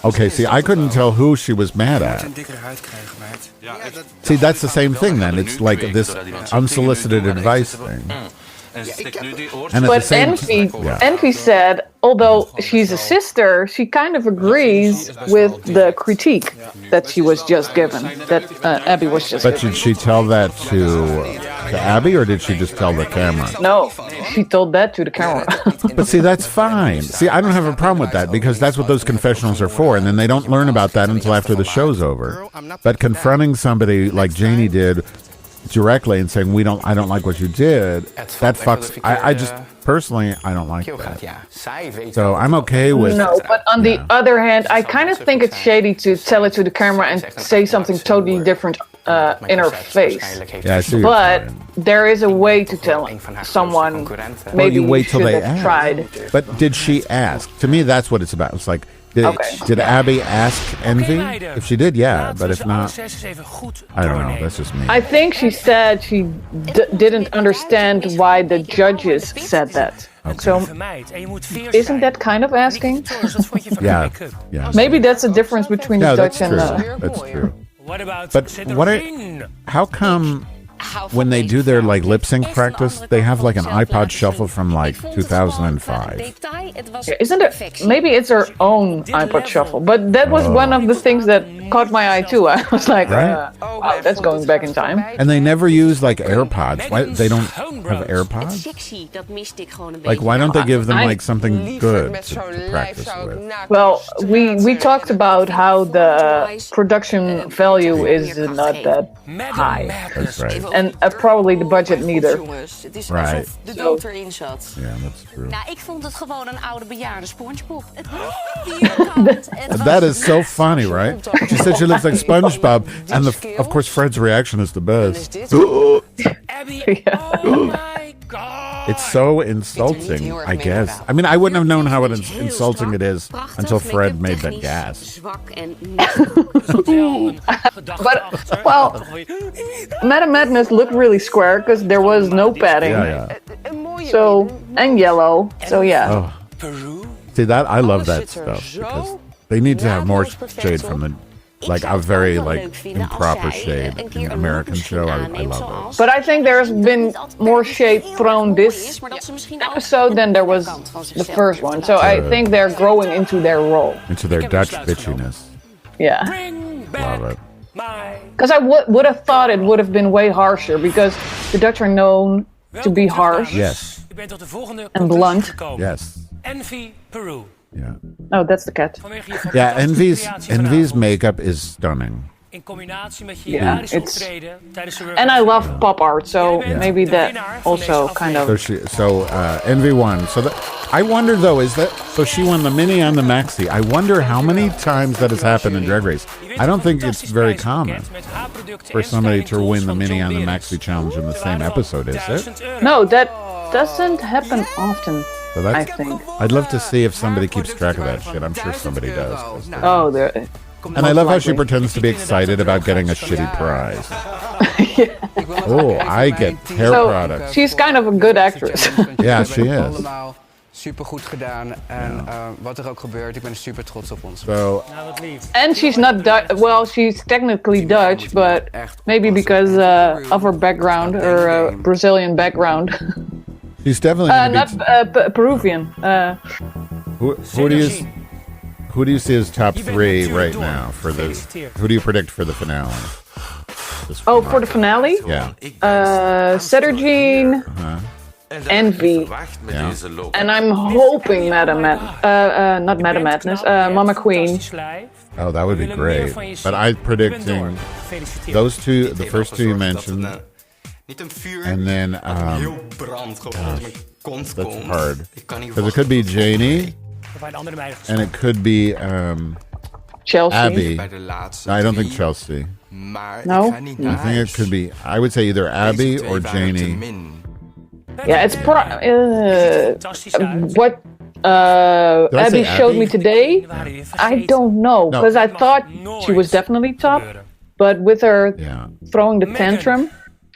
Okay, see, I couldn't tell who she was mad at. See, that's the same thing then. It's like this unsolicited advice thing. But Envy said, although she's a sister, she kind of agrees with the critique that she was just given, that Abby was just But given. did she tell that to Abby, or did she just tell the camera? No, she told that to the camera. But see, that's fine. See, I don't have a problem with that because that's what those confessionals are for, and then they don't learn about that until after the show's over. But confronting somebody like Janie did directly and saying I don't like what you did, that fucks. I just personally I don't like that. So I'm okay with. No, but on the other hand, I kind of think it's shady to tell it to the camera and say something totally different in her face. Yeah, I see. But there is a way to tell someone. Maybe you wait till should they have ask. tried. But did she ask? To me, that's what it's about. It's like. Did Abby ask Envy? If she did, yeah. But if not, I don't know. That's just me. I think she said she didn't understand why the judges said that. Okay. So, isn't that kind of asking? Yeah. Maybe that's the difference between the Dutch and that's true. But how come when they do their like lip sync practice, they have like an iPod shuffle from like 2005? Isn't it? Maybe it's her own iPod shuffle, but that was one of the things that caught my eye too. I was like, wow, that's going back in time. And they never use like AirPods. Why they don't have AirPods? Like, why don't they give them like something good to practice with? Well, we talked about how the production value is not that high. That's right. And probably the budget neither. Right. So, yeah, that's true. Ik vond het gewoon een oude bejaarde SpongeBob. That is so funny, right? She said she looks like SpongeBob, and of course Fred's reaction is the best. It's so insulting, I guess. I mean, I wouldn't have known how insulting it is until Fred made that gas. But, well, Madam Madness looked really square because there was no padding. Yeah. So, and yellow. So, yeah. Oh. See, that I love that stuff because they need to have more shade from the, like a very like improper shade in an American show. I love it. But I think there's been more shade thrown this episode than there was the first one. So I think they're growing into their role. Into their Dutch bitchiness. Yeah. Love it. Because I would have thought it would have been way harsher because the Dutch are known to be harsh. Yes. And blunt. Yes. Envy Peru. Yeah. Oh, that's the cat. Yeah, Envy's makeup is stunning. Yeah, it's and I love pop art, so maybe that also kind of. So Envy won. So I wonder though, so she won the mini and the maxi. I wonder how many times that has happened in Drag Race. I don't think it's very common for somebody to win the mini and the maxi challenge in the same episode, is it? No, that doesn't happen often. So I think. I'd love to see if somebody keeps track of that shit. I'm sure somebody does. Oh, and I love how she pretends to be excited about getting a shitty prize. Oh, I get hair products. She's kind of a good actress. Yeah, she is. Super goed gedaan en wat er ook gebeurt, ik ben super trots op ons. So, and she's not Dutch. Well, she's technically Dutch, but maybe because of her background, her Brazilian background. She's definitely not Peruvian. Who do you see as top three right now for this? Who do you predict for the finale? Oh, for the finale? Yeah. Cedrjean, Envy, and I'm hoping not Madam Madness, Mama Queen. Oh, that would be great. But I'm predicting those two, the first two you mentioned. And then, that's hard. Because it could be Janie, and it could be Chelsea. Abby. Bij de laatste I don't think drie. Chelsea. Maar No? ik ga niet naar I think huis. it could be. I would say either Deze Abby twee or waren te Janie. min. Yeah, it's Fantastisch uit. what Did I Abby say showed Abby? me today. Die waren je I vergeten. don't know No. because I thought she was definitely top, but with her Yeah. throwing the tantrum,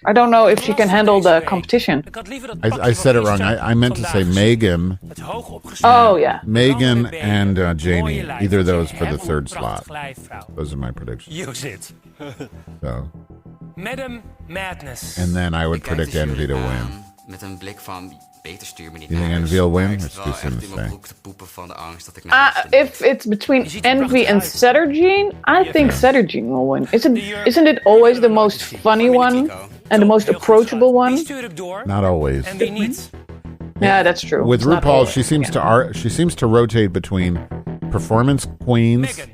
I don't know if she can handle the competition. Ik had liever dat I pakje said it van wrong. gisteren I meant to say vandaag Megan. Het hoog opgezet. Oh yeah. Megan Lange benen, and mooie Janie. lijf. Either of those for Hè, the hoe third slot. prachtig lijf, vrouw. Those are my predictions. Hier zit. So, Madam Madness. and then I would Ik kijk predict de jury Envy to aan win. Met een blik van, beter stuur me niet You naar think huis. Envy will win? Maar ik It's zit too wel soon echt to in mijn say. broek te poepen van de angst dat ik naar huis moet. If it's between Je ziet er Envy prachtig and uit. Cedricine, I think Cedricine will win. Isn't it always the most funny one and the most approachable Die one? stuur ik door. Not always. En wie niet? Yeah, that's true. With It's not RuPaul, always, she seems yeah. she seems to rotate between performance queens, Megan.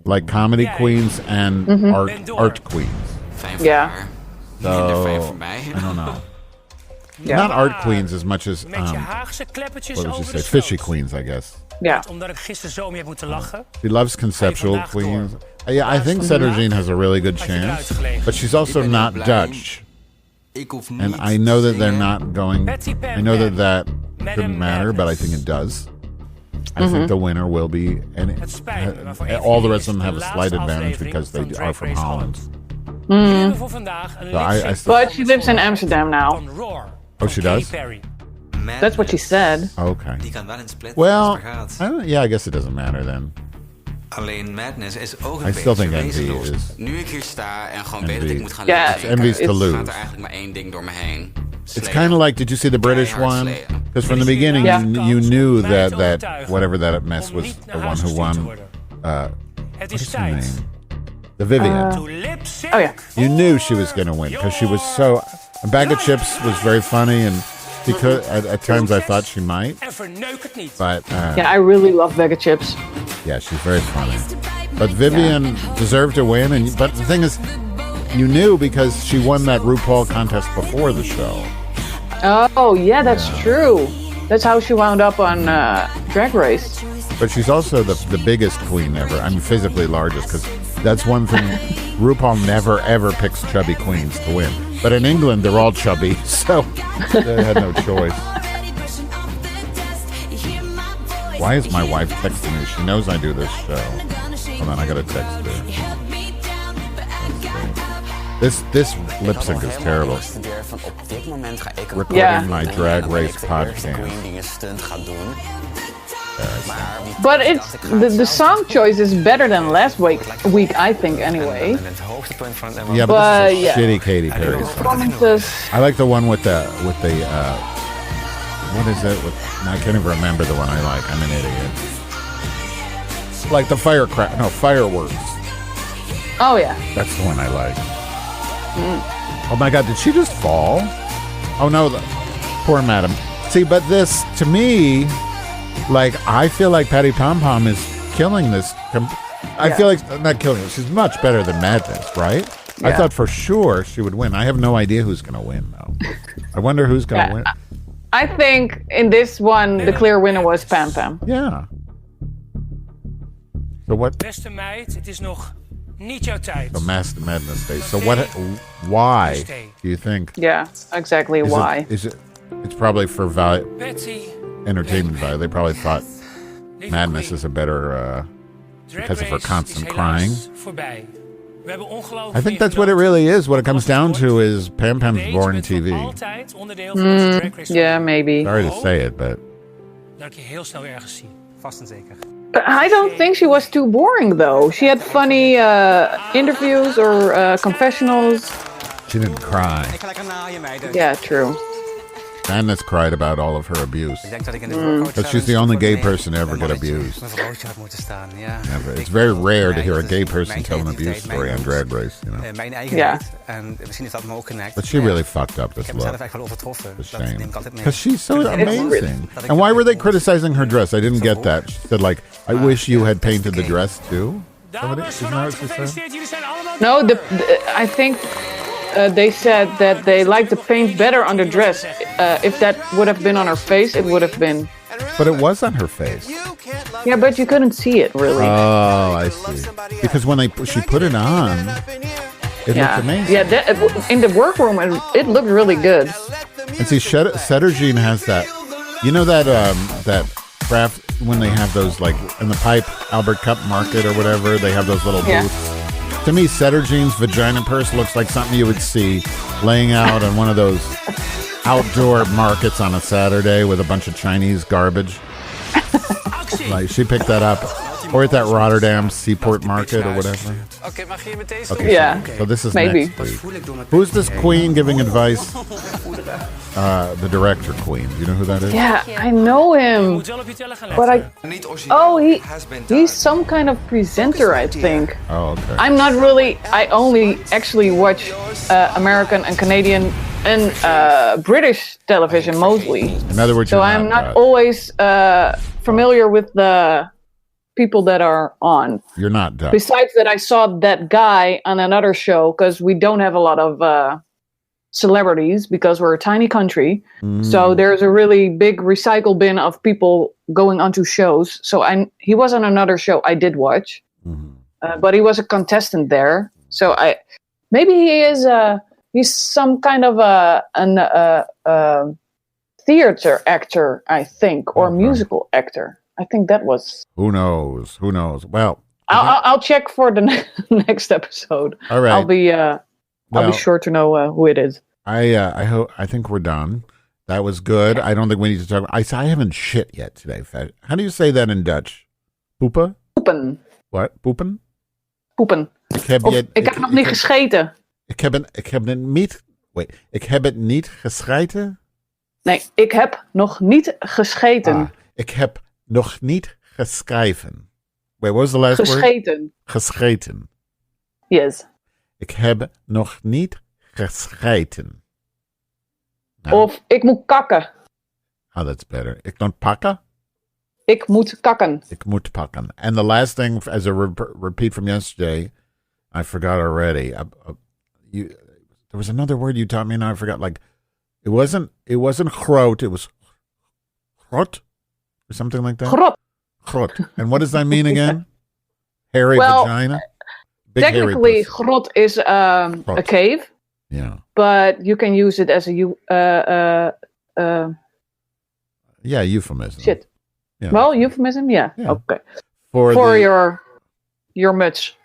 like comedy Yeah. queens, and art queens. Fijn voor Ja. haar. So Minder fijn voor mij. I don't know. Yeah. Not art queens as much as Met je Haagse kleppertjes what would you over say? de Fishy sloot. queens, I guess. Yeah. Omdat ik gisteren zo mee heb moeten lachen. She loves conceptual vandaag door. queens. Yeah, I think Cedricine has a really good Had je eruit chance, gelegen. but she's also ben not blij. Dutch, Ik hoef niet and I te know that they're zingen. not going. Betty Pam I know that Pam. that Madam shouldn't matter, but I think it does. I think the winner will be, and Het spijt me, maar voor all the Envy rest of them is have de a slight laatste advantage aflevering because they van are Drag from Race Holland. Jullie hebben voor vandaag een So I lip-sync still- But she lives in Amsterdam now. van Roar. Oh, she van does? Katy Perry. That's what she said. Okay. Die kan wel in split Well, als het gaat. yeah, I guess it doesn't matter then. Alleen Madness is ook een I still beetje think Envy wezenloos. is. Nu ik hier sta en gewoon Envy. weet dat ik moet gaan Ja, lip-synken, Envy's to it's- lose. gaat er eigenlijk maar één ding door me heen. It's kind of like, did you see the British Keihard one? sleden. Because from the beginning, Yeah. you knew Mij te that overtuigen whatever that mess om was niet the naar one huis who gestuurd te won. worden. What Het is is her name? tijd. The Vivian. To lip-sync. Oh yeah. You knew she was going to win because she was so. A bag of chips was very funny, and she could. At times, I thought she might, En verneuk het niet. but Yeah, I really love bag of chips. yeah, she's very funny. But Vivian deserved to win, and but the thing is, you knew because she won that RuPaul contest before the show. Oh yeah, that's true. That's how she wound up on Drag Race. But she's also the biggest queen ever. I mean, physically largest, because that's one thing. RuPaul never ever picks chubby queens to win. But in England, they're all chubby, so they had no choice. Why is my wife texting me? She knows I do this show. Hold on, I gotta text her. This lip sync is terrible. Van op dit moment ga ik Recording Yeah. my Drag Race de eerste podcast. queen die een stunt gaat doen. But it's the song choice is better than last week, I think anyway. En het hoogtepunt van het nummer. Yeah, but this is a yeah. shitty Katy Perry song. Performances. I like the one with the what is it? I can't even remember the one I like. I'm an idiot. Like the fireworks. Oh yeah. That's the one I like. Oh my God, did she just fall? Oh no, poor madam. See, but this, to me, like, I feel like Patty Pom Pom is killing this. I feel like, not killing it, she's much better than Madness, right? I thought for sure she would win. I have no idea who's going to win, though. I wonder who's going to win. I think in this one, the clear winner was Pam Pam. Yeah. So what? Beste meid, het is nog niet jouw tijd. The Master Madness Day. So what? Why do you think? Yeah, exactly why. It's probably for Betsy, entertainment value. They probably thought lieve Madness queen, is a better Drag because of her Race constant is helaas crying. voorbij. We hebben ongelooflijk I think veel that's what it genoten. really is. What it comes down to is Pam Pam's Deze boring bent voor TV. altijd onderdeel van onze Drag Race. Yeah, maybe. Sorry to say it, but Dat ik je heel snel ergens zie. Vast en zeker. But I don't think she was too boring though. She had funny interviews or confessionals. she didn't cry. Ik ga lekker naaien, meiden. Yeah, true. Madness cried about all of her abuse. Ik denk dat ik in de workout But she's the only gay person to ever get abused. Mijn vrouwtje had moeten staan, ja. Never. It's very rare to hear a gay person tell an abuse story on Drag Race, you know. Mijn eigen Ja. leed. En misschien is dat me ook genekt. But she really fucked up Ik this heb mezelf look. echt wel overtroffen. It's a Dat neem shame. ik altijd mee. Because she's so It's amazing. And why were they criticizing her dress? I didn't get that. She said, like, I wish you had painted the dress too. Somebody, Dames, isn't van that harte what she said? gefeliciteerd. Jullie zijn allemaal... No, I think they said that they liked the paint better on the dress. If that would have been on her face, it would have been. But it was on her face. You can't Yeah, but you couldn't see it really. Oh, I see. Because when she put it on, it looked amazing. Yeah, in the workroom, it looked really good. And see, Cedergine has that. You know that craft when they have those like in the Pipe Albert Cup Market or whatever, they have those little booths. To me, Cedergine's vagina purse looks like something you would see laying out on one of those outdoor markets on a Saturday with a bunch of Chinese garbage. Like she picked that up, or at that Rotterdam Seaport Market or whatever. Okay, yeah. So this is maybe. Next week. Who's this queen giving advice? The director queen. Do you know who that is? Yeah, I know him. But he's some kind of presenter, I think. Oh, okay. I'm not really. I only actually watch American and Canadian and British television mostly. In other words, so I'm not always familiar with the people that are on. You're not Dutch. Besides that, I saw that guy on another show because we don't have a lot of celebrities because we're a tiny country. So there's a really big recycle bin of people going onto shows. So he was on another show I did watch, but he was a contestant there. So maybe he is he's some kind of a theater actor, I think, or musical actor. I think that was. Who knows? Who knows? Well, I'll check for the next episode. All right. I'll be sure to know who it is. I think we're done. That was good. I don't think we need to talk. I haven't shit yet today. How do you say that in Dutch? Poepen? Poepen. What? Poepen? Poepen. Ik heb nog niet gescheten. Ik heb het niet gescheten. Nee, ik heb nog niet gescheten. Ik heb nog niet geschreven. Wait, what was the last gescheten. Word? Gescheten. Yes. Ik heb nog niet gescheten. Of ik moet kakken. Oh, that's better. Ik moet pakken? Ik moet kakken. Ik moet pakken. And the last thing, as a repeat from yesterday, I forgot already. There was another word you taught me and I forgot. Like, it wasn't groot, it was grot or something like that. Grot. And what does that mean again? Hairy vagina? Big technically, grot is a cave. Yeah. But you can use it as a euphemism. Shit. Yeah. Well, euphemism, yeah. Okay. For your muts.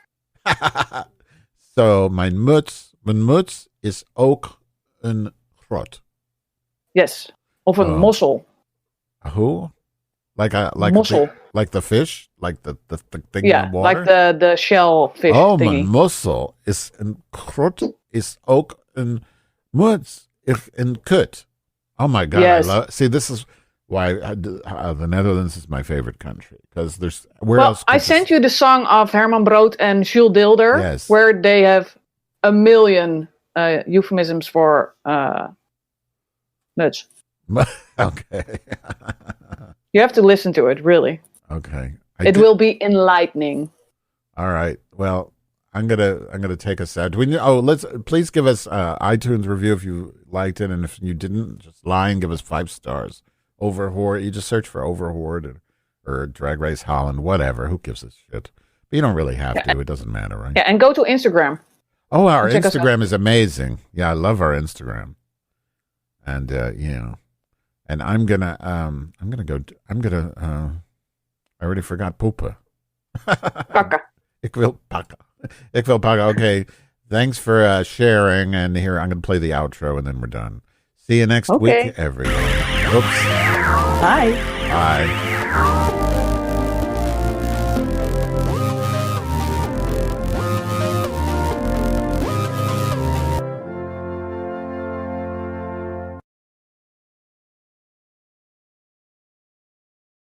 So mijn muts is ook een grot. Yes. Of een mossel. Who? Like mossel. Like the fish? Like the thing in the water? Like the shellfish thingy. Mijn mossel is een grot, is ook een muts, een kut. Oh my God. Yes. This is why the Netherlands is my favorite country. Because there's... I sent you the song of Herman Brood and Jules Deelder. Yes. Where they have a million euphemisms for nuts. Okay. You have to listen to it, really. Okay. It will be enlightening. All right. Well, I'm gonna take us out. Please give us iTunes review if you liked it, and if you didn't, just lie and give us 5 stars. OverWhored. You just search for OverWhored or Drag Race Holland, whatever. Who gives a shit? But you don't really have to. It doesn't matter, right? Yeah, and go to Instagram. Oh, our Instagram is amazing. Yeah, I love our Instagram. And and I'm gonna I already forgot poepen. Pakken. Ik wil pakken. Okay. Thanks for sharing. And here, I'm going to play the outro and then we're done. See you next week, everyone. Oops. Bye. Bye.